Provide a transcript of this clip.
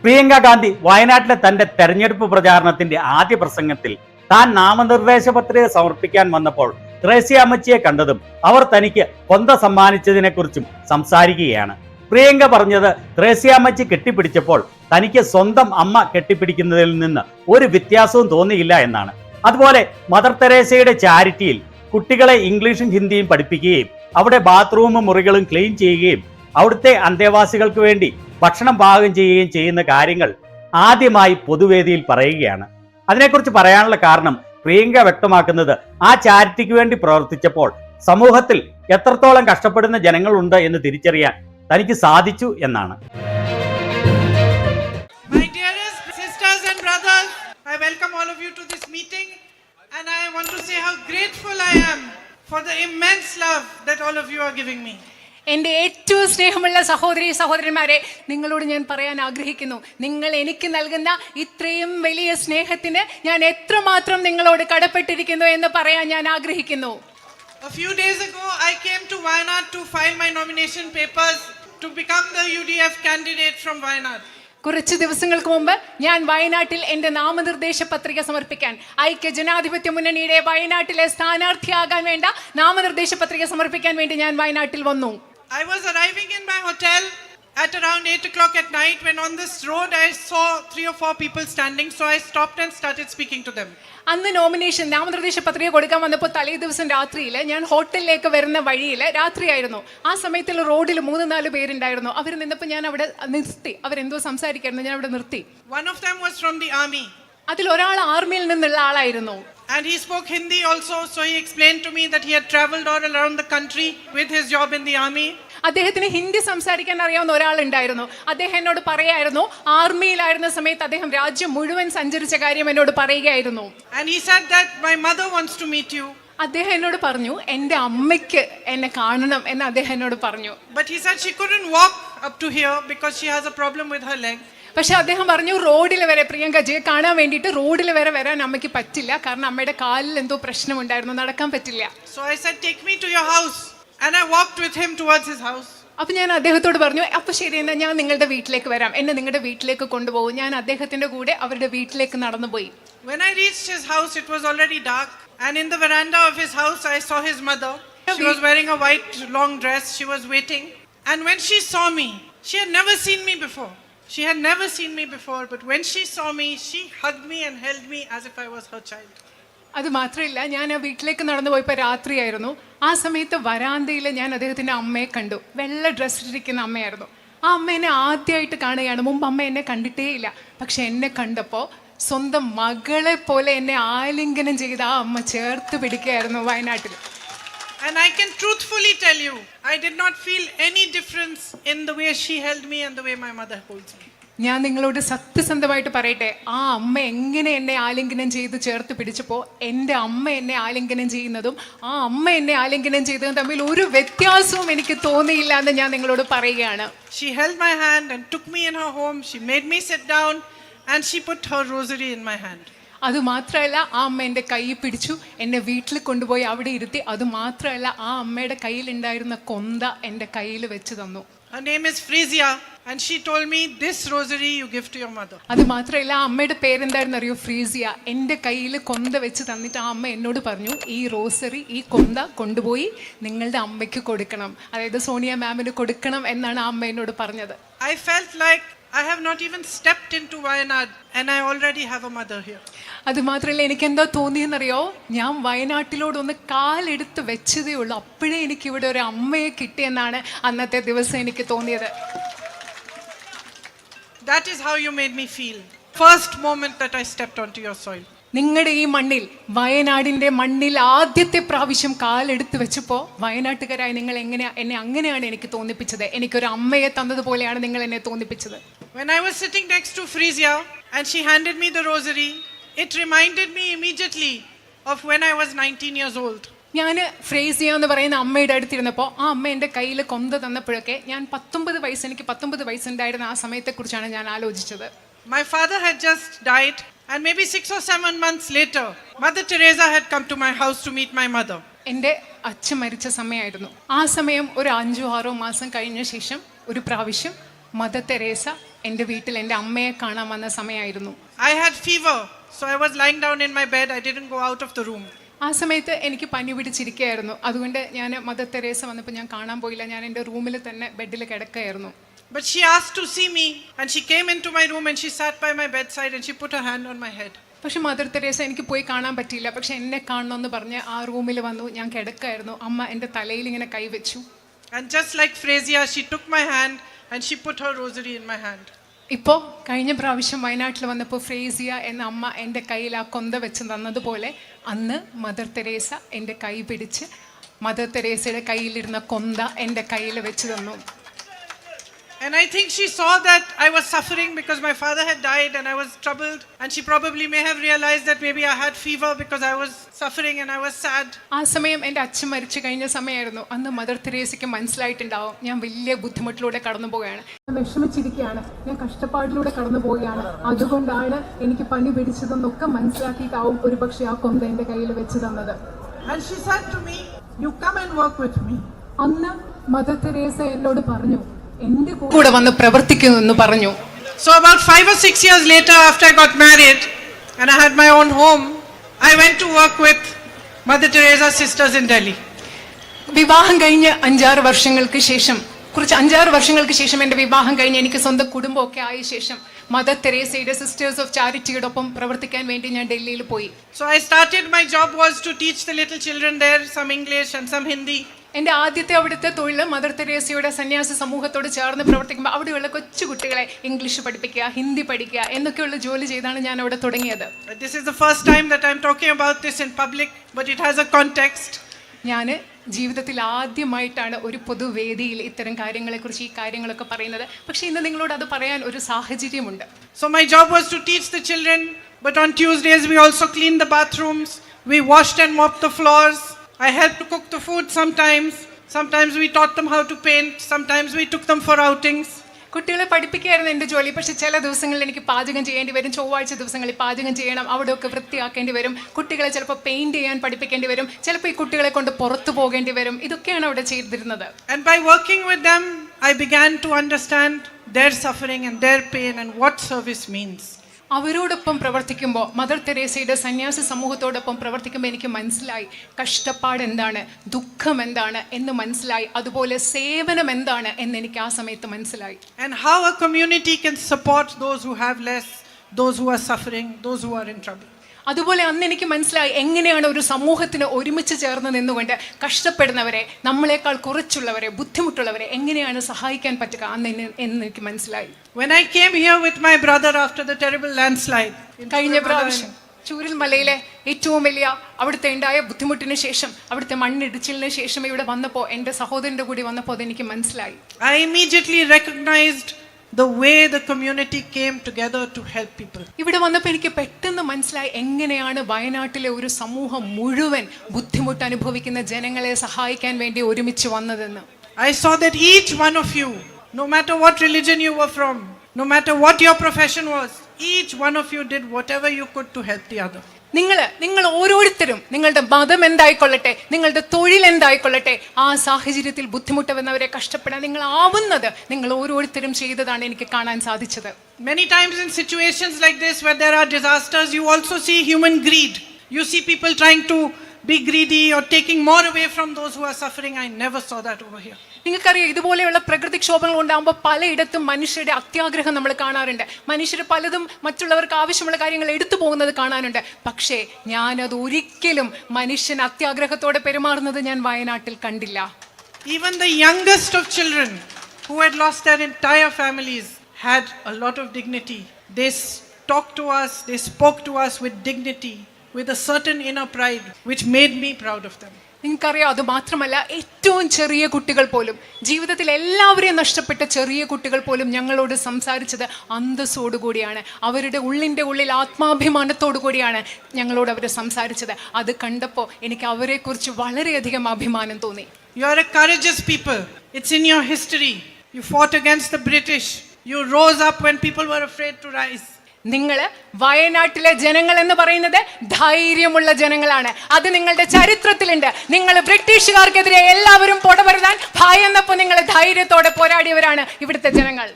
പ്രിയങ്ക ഗാന്ധി വയനാട്ടിലെ തന്റെ തെരഞ്ഞെടുപ്പ് പ്രചാരണത്തിന്റെ ആദ്യ പ്രസംഗത്തിൽ താൻ നാമനിർദ്ദേശ പത്രിക സമർപ്പിക്കാൻ വന്നപ്പോൾ ത്രേസ്യാമ്മച്ചിയെ കണ്ടതും അവർ തനിക്ക് കൊന്ത സമ്മാനിച്ചതിനെ കുറിച്ചും സംസാരിക്കുകയാണ്. പ്രിയങ്ക പറഞ്ഞത് ത്രേസ്യാമ്മച്ചി കെട്ടിപ്പിടിച്ചപ്പോൾ തനിക്ക് സ്വന്തം അമ്മ കെട്ടിപ്പിടിക്കുന്നതിൽ നിന്ന് ഒരു വ്യത്യാസവും തോന്നിയില്ല എന്നാണ്. അതുപോലെ മദർ തെരേസയുടെ ചാരിറ്റിയിൽ കുട്ടികളെ ഇംഗ്ലീഷും ഹിന്ദിയും പഠിപ്പിക്കുകയും അവിടെ ബാത്റൂമും മുറികളും ക്ലീൻ ചെയ്യുകയും അവിടുത്തെ അന്തേവാസികൾക്ക് വേണ്ടി ഭക്ഷണം പാകം ചെയ്യുകയും ചെയ്യുന്ന കാര്യങ്ങൾ ആദ്യമായി പൊതുവേദിയിൽ പറയുകയാണ്. അതിനെക്കുറിച്ച് പറയാനുള്ള കാരണം പ്രിയങ്ക വ്യക്തമാക്കുന്നത് ആ ചാരിറ്റിക്ക് വേണ്ടി പ്രവർത്തിച്ചപ്പോൾ സമൂഹത്തിൽ എത്രത്തോളം കഷ്ടപ്പെടുന്ന ജനങ്ങളുണ്ട് എന്ന് തിരിച്ചറിയാൻ തനിക്ക് സാധിച്ചു എന്നാണ്. My dearest sisters and brothers, I welcome all of you to this meeting and I want to say how grateful I am for the immense love that all of you are giving me. എൻ്റെ ഏറ്റവും സ്നേഹമുള്ള സഹോദരി സഹോദരന്മാരെ, നിങ്ങളോട് ഞാൻ പറയാൻ ആഗ്രഹിക്കുന്നു, നിങ്ങൾ എനിക്ക് നൽകുന്ന ഇത്രയും വലിയ സ്നേഹത്തിന് ഞാൻ എത്രമാത്രം നിങ്ങളോട് കടപ്പെട്ടിരിക്കുന്നു എന്ന് പറയാൻ ഞാൻ ആഗ്രഹിക്കുന്നു. A few days ago I came to Wayanad to file my nomination papers to become the UDF candidate from Wayanad. കുറച്ച് ദിവസങ്ങൾക്ക് മുമ്പ് ഞാൻ വയനാട്ടിൽ എൻ്റെ നാമനിർദ്ദേശ പത്രിക സമർപ്പിക്കാൻ ഐക്യ ജനാധിപത്യ മുന്നണിയുടെ വയനാട്ടിലെ സ്ഥാനാർത്ഥിയാകാൻ വേണ്ട നാമനിർദ്ദേശ പത്രിക സമർപ്പിക്കാൻ വേണ്ടി ഞാൻ വയനാട്ടിൽ വന്നു. I was arriving in my hotel at around 8 o'clock at night when on this road I saw 3 or 4 people standing, so I stopped and started speaking to them. അന്ന് നോമിനേഷൻ നാമനിർദ്ദേശ പത്രിക കൊടുക്കാൻ വന്നപ്പോൾ തലേ ദിവസം രാത്രിയിൽ ഞാൻ ഹോട്ടലിലേക്ക് വരുന്ന വഴിയിൽ രാത്രിയായിരുന്നു. ആ സമയത്തുള്ള റോഡിൽ 3-4 പേരുണ്ടായിരുന്നു. അവർ നിന്നപ്പോൾ ഞാൻ അവിടെ നിർത്തി. അവരെന്തോ സംസാരിക്കായിരുന്നു, ഞാൻ അവിടെ നിർത്തി. One of them was from the army. അതിൽ ഒരാൾ ആർമിയിൽ നിന്നുള്ള ആളായിരുന്നു. And he spoke Hindi also, so he explained to me that he had traveled all around the country with his job in the army. അദ്ദേഹത്തിന് ഹിന്ദി സംസാരിക്കാൻ അറിയാവുന്ന ഒരാളുണ്ടായിരുന്നു. അദ്ദേഹം എന്നോട് പറയായിരുന്നു, ആർമിയിലായിരുന്ന സമയത്ത് അദ്ദേഹം രാജ്യം മുഴുവൻ സഞ്ചരിച്ച കാര്യം എന്നോട് പറയുകയായിരുന്നു. And he said that my mother wants to meet you. അദ്ദേഹം എന്നോട് പറഞ്ഞു, എൻ്റെ അമ്മയ്ക്ക് എന്നെ കാണണം എന്ന് അദ്ദേഹം എന്നോട് പറഞ്ഞു. But he said she couldn't walk up to here because she has a problem with her leg. പക്ഷെ അദ്ദേഹം പറഞ്ഞു, റോഡിൽ വരെ പ്രിയങ്കജിയെ കാണാൻ വേണ്ടിയിട്ട് റോഡിൽ വരെ വരാൻ അമ്മയ്ക്ക് പറ്റില്ല, കാരണം അമ്മയുടെ കാലിൽ എന്തോ പ്രശ്നമുണ്ടായിരുന്നു, നടക്കാൻ പറ്റില്ല. So I said, take me to your house, and I walked with him towards his house. അപ്പൊ ഞാൻ അദ്ദേഹത്തോട് പറഞ്ഞു, അപ്പൊ ശരി, എന്നാൽ ഞാൻ നിങ്ങളുടെ വീട്ടിലേക്ക് വരാം, എന്നെ നിങ്ങളുടെ വീട്ടിലേക്ക് കൊണ്ടുപോകും. ഞാൻ അദ്ദേഹത്തിന്റെ കൂടെ അവരുടെ വീട്ടിലേക്ക് നടന്നുപോയി. When I reached his house, it was already dark, and in the veranda of his house I saw his mother. She was wearing a white long dress. She was waiting, and when she saw me, she had never seen me before. She had never seen me before, but when she saw me, she hugged me and held me as if I was her child. അത് മാത്രമല്ല, ഞാൻ ആ വീട്ടിലേക്ക് നടന്നു പോയപ്പോൾ രാത്രിയായിരുന്നു. ആ സമയത്ത് വരാന്തയിൽ ഞാൻ അദ്ദേഹത്തിൻ്റെ അമ്മയെ കണ്ടു. വെള്ള ഡ്രസ്സിലിരിക്കുന്ന അമ്മയായിരുന്നു. ആ അമ്മ എന്നെ ആദ്യമായിട്ട് കാണുകയാണ്. മുമ്പ് അമ്മ എന്നെ കണ്ടിട്ടേ ഇല്ല. പക്ഷെ എന്നെ കണ്ടപ്പോൾ സ്വന്തം മകളെ പോലെ എന്നെ ആലിംഗനം ചെയ്ത് ആ അമ്മ ചേർത്ത് പിടിക്കുകയായിരുന്നു വയനാട്ടിൽ. And I can truthfully tell you, I did not feel any difference in the way she held me and the way my mother holds me. ഞാൻ നിങ്ങളോട് സത്യസന്ധമായിട്ട് പറയട്ടെ, ആ അമ്മ എങ്ങനെ എന്നെ ആലിംഗനം ചെയ്ത് ചേർത്ത് പിടിച്ചപ്പോൾ എൻ്റെ അമ്മ എന്നെ ആലിംഗനം ചെയ്യുന്നതും ആ അമ്മ എന്നെ ആലിംഗനം ചെയ്തതും തമ്മിൽ ഒരു വ്യത്യാസവും എനിക്ക് തോന്നിയില്ല എന്ന് ഞാൻ നിങ്ങളോട് പറയുകയാണ്. She held my hand and took me in her home. She made me sit down and she put her rosary in my hand. അതുമാത്രമല്ല, ആ അമ്മ എൻ്റെ കൈ പിടിച്ചു, എന്നെ വീട്ടിൽ കൊണ്ടുപോയി അവിടെ ഇരുത്തി. അതുമാത്രമല്ല, ആ അമ്മയുടെ കയ്യിലുണ്ടായിരുന്ന കൊന്ത എൻ്റെ കയ്യിൽ വെച്ച് തന്നു. Her name is Thresiamma, and she told me, this rosary you give to your mother. അത് മാത്രമല്ല, ആ അമ്മയുടെ പേരെന്തായിരുന്നു അറിയോ? ഫ്രീസിയ. എൻ്റെ കയ്യിൽ കൊന്ത വെച്ച് തന്നിട്ട് ആ അമ്മ എന്നോട് പറഞ്ഞു, ഈ റോസറി, ഈ കൊന്ത കൊണ്ടുപോയി നിങ്ങളുടെ അമ്മയ്ക്ക് കൊടുക്കണം, അതായത് സോണിയ മാമിന് കൊടുക്കണം എന്നാണ് ആ അമ്മ എന്നോട് പറഞ്ഞത്. I felt like I have not even stepped into Wayanad and I already have a mother here. അത് മാത്രമല്ല, എനിക്ക് എന്താ തോന്നിയെന്നറിയോ? ഞാൻ വയനാട്ടിലോടൊന്ന് കാലെടുത്ത് വെച്ചതേ ഉള്ളൂ, അപ്പോഴേ എനിക്ക് ഇവിടെ ഒരു അമ്മയെ കിട്ടിയെന്നാണ് അന്നത്തെ ദിവസം എനിക്ക് തോന്നിയത്. That is how you made me feel. First moment that I stepped onto your soil. നിങ്ങളുടെ ഈ മണ്ണിൽ, വയനാടിൻ്റെ മണ്ണിൽ ആദ്യത്തെ പ്രാവശ്യം കാലെടുത്ത് വെച്ചപ്പോൾ വയനാട്ടുകാരായി നിങ്ങൾ എന്നെ അങ്ങനെയാണ് എനിക്ക് തോന്നിപ്പിച്ചത്. എനിക്കൊരു അമ്മയെ തന്നതുപോലെയാണ് നിങ്ങൾ എന്നെ തോന്നിപ്പിച്ചത്. When I was sitting next to Thresiamma and she handed me the rosary, it reminded me immediately of when I was 19 years old. ഞാൻ ഫ്രേസിയ എന്ന് പറയുന്ന അമ്മയുടെ അടുത്തിരുന്നപ്പോൾ ആ അമ്മ എൻ്റെ കയ്യിൽ കൊന്ത തന്നപ്പോഴൊക്കെ ഞാൻ 19 വയസ്സ്, എനിക്ക് 19 വയസ്സുണ്ടായിരുന്ന ആ സമയത്തെക്കുറിച്ചാണ് ഞാൻ ആലോചിച്ചത്. My father had just died and maybe 6 or 7 months later, Mother Teresa had come to my house to meet my mother. എൻ്റെ അച്ഛൻ മരിച്ച സമയമായിരുന്നു. ആ സമയം ഒരു 5-6 മാസം കഴിഞ്ഞ ശേഷം ഒരു പ്രാവശ്യം മദർ തെരേസ എൻ്റെ വീട്ടിൽ എൻ്റെ അമ്മയെ കാണാൻ വന്ന സമയമായിരുന്നു. I had fever, so I was lying down in my bed. I didn't go out of the room. ആ സമയത്ത് എനിക്ക് പനി പിടിച്ചിരിക്കുകയായിരുന്നു. അതുകൊണ്ട് ഞാൻ മദർ തെരേസ വന്നപ്പോൾ ഞാൻ കാണാൻ പോയില്ല. ഞാൻ എൻ്റെ റൂമിൽ തന്നെ ബെഡിൽ കിടക്കുകയായിരുന്നു. But she asked to see me, and she came into my room and she sat by my bedside and she put her hand on my head. പക്ഷെ മദർ തെരേസ എനിക്ക് പോയി കാണാൻ പറ്റിയില്ല. പക്ഷെ എന്നെ കാണണമെന്ന് പറഞ്ഞ് ആ റൂമിൽ വന്നു. ഞാൻ കിടക്കായിരുന്നു. അമ്മ എൻ്റെ തലയിൽ ഇങ്ങനെ കൈവച്ചു. And just like Thresiamma, she took my hand and she put her rosary in my hand. ഇപ്പോൾ കഴിഞ്ഞ പ്രാവശ്യം വയനാട്ടിൽ വന്നപ്പോൾ ഫ്രേസിയ എന്ന അമ്മ എൻ്റെ കയ്യിൽ ആ കൊന്ത വെച്ച് തന്നതുപോലെ അന്ന് മദർ തെരേസ എൻ്റെ കൈ പിടിച്ച് മദർ തെരേസയുടെ കയ്യിലിരുന്ന കൊന്ത എൻ്റെ കയ്യിൽ വെച്ച് തന്നു. And I think she saw that I was suffering because my father had died and I was troubled, and she probably may have realized that maybe I had fever because I was suffering and I was sad. ആ സമയം എൻ്റെ അച്ഛൻ മരിച്ചു കഴിഞ്ഞ സമയമായിരുന്നു. അന്ന് mother തെരേസയ്ക്ക് മനസ്സിലായിട്ടുണ്ടാവും ഞാൻ വലിയ ബുദ്ധിമുട്ടിലൂടെ കടന്നു പോവുകയാണ്, വിഷമിച്ചിരിക്കുകയാണ്, ഞാൻ കഷ്ടപ്പാടിലൂടെ കടന്നു പോവുകയാണ്, അതുകൊണ്ടാണ് എനിക്ക് പനി പിടിച്ചതെന്നൊക്കെ മനസ്സിലാക്കിയിട്ടാവും ഒരു പക്ഷേ ആ കൊന്ത എൻ്റെ കയ്യിൽ വെച്ച് തന്നത്. And she said to me, "You come and work with me." അന്ന് മദർ തെരേസ എന്നോട് പറഞ്ഞു എന്റെ കൂടെ വന്ന് പ്രവർത്തിക്കുമെന്ന് പറഞ്ഞു. So about 5 or 6 years later, after I got married and I had my own home, I went to work with Mother Teresa's sisters in Delhi. വിവാഹം കഴിഞ്ഞ് 5-6 വർഷങ്ങൾക്ക് ശേഷം എൻ്റെ വിവാഹം കഴിഞ്ഞ് എനിക്ക് സ്വന്തം കുടുംബമൊക്കെ ആയ ശേഷം മദർ തെരേസയുടെ സിസ്റ്റേഴ്സ് ഓഫ് ചാരിറ്റിയോടൊപ്പം പ്രവർത്തിക്കാൻ വേണ്ടി ഞാൻ ഡൽഹിയിൽ പോയി. So I started, my job was to teach the little children there some English and some Hindi. എൻ്റെ ആദ്യത്തെ അവിടുത്തെ തൊഴിൽ മദർ തെരേസയുടെ സന്യാസി സമൂഹത്തോട് ചേർന്ന് പ്രവർത്തിക്കുമ്പോൾ അവിടെയുള്ള കൊച്ചു കുട്ടികളെ ഇംഗ്ലീഷ് പഠിപ്പിക്കുക, ഹിന്ദി പഠിക്കുക എന്നൊക്കെയുള്ള ജോലി ചെയ്താണ് ഞാൻ അവിടെ തുടങ്ങിയത്. This is the first time that I'm talking about this in public, but it has a context. ഞാൻ ജീവിതത്തിൽ ആദ്യമായിട്ടാണ് ഒരു പൊതുവേദിയിൽ ഇത്തരം കാര്യങ്ങളെക്കുറിച്ച് ഈ കാര്യങ്ങളൊക്കെ പറയുന്നത്. പക്ഷേ ഇന്ന് നിങ്ങളോട് അത് പറയാൻ ഒരു സാഹചര്യമുണ്ട്. So my job was to teach the children, but on Tuesdays we also cleaned the bathrooms, we washed and mopped the floors. I helped to cook the food sometimes. Sometimes we taught them how to paint. Sometimes we took them for outings. കുട്ടികളെ പഠിപ്പിക്കുകയായിരുന്നു എൻ്റെ ജോലി. പക്ഷെ ചില ദിവസങ്ങളിൽ എനിക്ക് പാചകം ചെയ്യേണ്ടി വരും. ചൊവ്വാഴ്ച ദിവസങ്ങളിൽ പാചകം ചെയ്യണം, അവിടെയൊക്കെ വൃത്തിയാക്കേണ്ടി വരും. കുട്ടികളെ ചിലപ്പോൾ പെയിന്റ് ചെയ്യാൻ പഠിപ്പിക്കേണ്ടി വരും. ചിലപ്പോൾ ഈ കുട്ടികളെ കൊണ്ട് പുറത്തു പോകേണ്ടി വരും. ഇതൊക്കെയാണ് അവിടെ ചെയ്തിരുന്നത്. And by working with them, I began to understand their suffering and their pain and what service means. അവരോടൊപ്പം പ്രവർത്തിക്കുമ്പോൾ, മദർ തെരേസയുടെ സന്യാസി സമൂഹത്തോടൊപ്പം പ്രവർത്തിക്കുമ്പോൾ എനിക്ക് മനസ്സിലായി കഷ്ടപ്പാട് എന്താണ്, ദുഃഖം എന്താണ് എന്ന് മനസ്സിലായി. അതുപോലെ സേവനം എന്താണ് എന്ന് എനിക്ക് ആ സമയത്ത് മനസ്സിലായി. And how a community can support those who have less, those who are suffering, those who are in trouble. അതുപോലെ അന്ന് എനിക്ക് മനസ്സിലായി എങ്ങനെയാണ് ഒരു സമൂഹത്തിന് ഒരുമിച്ച് ചേർന്ന് നിന്നുകൊണ്ട് കഷ്ടപ്പെടുന്നവരെ, നമ്മളെക്കാൾ കുറച്ചുള്ളവരെ, ബുദ്ധിമുട്ടുള്ളവരെ എങ്ങനെയാണ് സഹായിക്കാൻ പറ്റുക എന്ന് എനിക്ക് മനസ്സിലായി. When I came here with my brother after the terrible landslide, കഴിഞ്ഞ പ്രാവശ്യം ചൂരൽ മലയിലെ ഏറ്റവും വലിയ അവിടുത്തെ ഉണ്ടായ ബുദ്ധിമുട്ടിന് ശേഷം, അവിടുത്തെ മണ്ണിടിച്ചിലിന് ശേഷം ഇവിടെ വന്നപ്പോൾ, എൻ്റെ സഹോദരൻ്റെ കൂടി വന്നപ്പോൾ അതെനിക്ക് മനസ്സിലായി. I immediately recognized the way the community came together to help people. ഇവിടെ വന്നപ്പോൾ എനിക്ക് പെട്ടെന്ന് മനസ്സിലായി എങ്ങനെയാണ് വയനാട്ടിലെ ഒരു സമൂഹം മുഴുവൻ ബുദ്ധിമുട്ട് അനുഭവിക്കുന്ന ജനങ്ങളെ സഹായിക്കാൻ വേണ്ടി ഒരുമിച്ച് വന്നതെന്ന്. I saw that each one of you, no matter what religion you were from, no matter what your profession was, each one of you did whatever you could to help the other. നിങ്ങൾ ഓരോരുത്തരും നിങ്ങളുടെ മതം എന്തായിക്കൊള്ളട്ടെ, നിങ്ങളുടെ തൊഴിൽ എന്തായിക്കൊള്ളട്ടെ, ആ സാഹചര്യത്തിൽ ബുദ്ധിമുട്ടുന്നവരെ കഷ്ടപ്പെടാൻ നിങ്ങൾ ആവുന്നത് നിങ്ങൾ ഓരോരുത്തരും ചെയ്തതാണ് എനിക്ക് കാണാൻ സാധിച്ചത്. Many times in situations like this where there are disasters, you also see human greed. You see people trying to be greedy or taking more away from those who are suffering. I never saw that over here. നിങ്ങൾക്കറിയാം, ഇതുപോലെയുള്ള പ്രകൃതിക്ഷോഭങ്ങൾ ഉണ്ടാകുമ്പോൾ പലയിടത്തും മനുഷ്യരുടെ അത്യാഗ്രഹം നമ്മൾ കാണാറുണ്ട്. മനുഷ്യർ പലതും മറ്റുള്ളവർക്ക് ആവശ്യമുള്ള കാര്യങ്ങൾ എടുത്തു പോകുന്നത് കാണാനുണ്ട്. പക്ഷേ ഞാനത് ഒരിക്കലും മനുഷ്യൻ അത്യാഗ്രഹത്തോടെ പെരുമാറുന്നത് ഞാൻ വയനാട്ടിൽ കണ്ടില്ല. Even the youngest of children who had lost their entire families had a lot of dignity. They talked to us, they spoke to us with dignity, with a certain inner pride which made me proud of them. നിങ്ങൾക്കറിയാം, അത് മാത്രമല്ല, ഏറ്റവും ചെറിയ കുട്ടികൾ പോലും, ജീവിതത്തിൽ എല്ലാവരെയും നഷ്ടപ്പെട്ട ചെറിയ കുട്ടികൾ പോലും ഞങ്ങളോട് സംസാരിച്ചത് അന്തസ്സോടുകൂടിയാണ്. അവരുടെ ഉള്ളിൽ ആത്മാഭിമാനത്തോടു കൂടിയാണ് ഞങ്ങളോട് അവർ സംസാരിച്ചത്. അത് കണ്ടപ്പോൾ എനിക്ക് അവരെക്കുറിച്ച് വളരെയധികം അഭിമാനം തോന്നി. You are a courageous people. It's in your history. You fought against the British. You rose up when people were afraid to rise. നിങ്ങൾ വയനാട്ടിലെ ജനങ്ങൾ എന്ന് പറയുന്നത് ധൈര്യമുള്ള ജനങ്ങളാണ്. അത് നിങ്ങളുടെ ചരിത്രത്തിലുണ്ട്. നിങ്ങൾ ബ്രിട്ടീഷുകാർക്കെതിരെ എല്ലാവരും പൊടപെടുത്താൻ ഭയന്നപ്പോൾ നിങ്ങൾ ധൈര്യത്തോടെ പോരാടിയവരാണ് ഇവിടുത്തെ ജനങ്ങൾ.